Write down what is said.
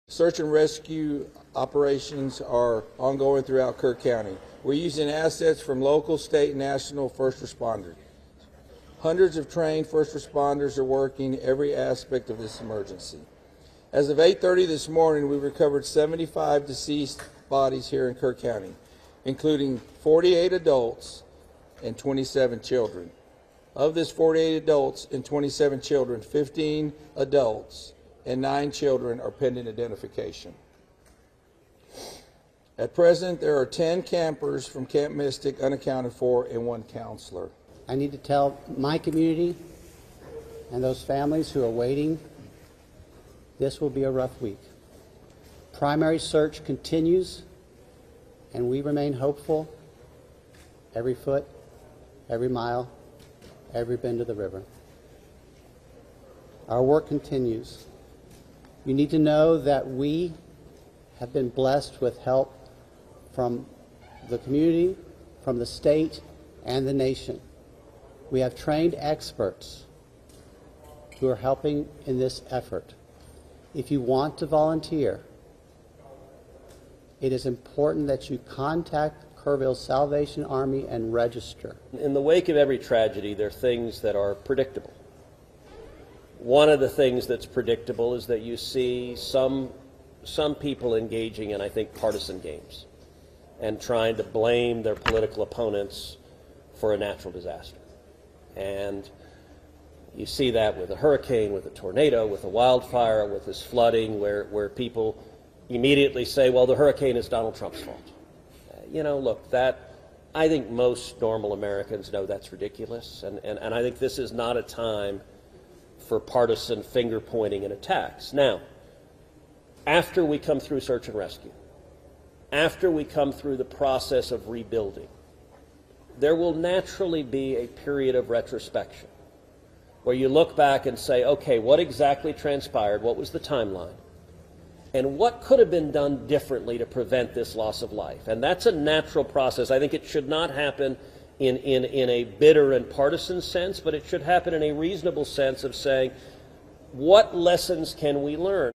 Search and rescue operations are ongoing throughout Kerr County. We're using assets from local, state, and national first responders. Hundreds of trained first responders are working every aspect of this emergency. As of 8:30 this morning, we recovered 75 deceased bodies here in Kerr County, including 48 adults and 27 children. Of this 48 adults and 27 children, 15 adults and 9 children are pending identification. At present, there are 10 campers from Camp Mystic unaccounted for and 1 counselor. I need to tell my community and those families who are waiting, this will be a rough week. Primary search continues, and we remain hopeful every foot, every mile, every bend of the river. Our work continues. You need to know that we have been blessed with help from the community, from the state, and the nation. We have trained experts who are helping in this effort. If you want to volunteer, it is important that you contact Kerrville's Salvation Army and register. In the wake of every tragedy, there are things that are predictable. One of the things that's predictable is that you see some people engaging in, I think, partisan games and trying to blame their political opponents for a natural disaster. And you see that with a hurricane, with a tornado, with a wildfire, with this flooding, where people immediately say, well, the hurricane is Donald Trump's fault. You know, look, I think most normal Americans know that's ridiculous, and I think this is not a time for partisan finger-pointing and attacks. Now, after we come through search and rescue, after we come through the process of rebuilding, there will naturally be a period of retrospection where you look back and say, okay, what exactly transpired? What was the timeline? And what could have been done differently to prevent this loss of life? And that's a natural process. I think it should not happen in a bitter and partisan sense, but it should happen in a reasonable sense of saying, what lessons can we learn?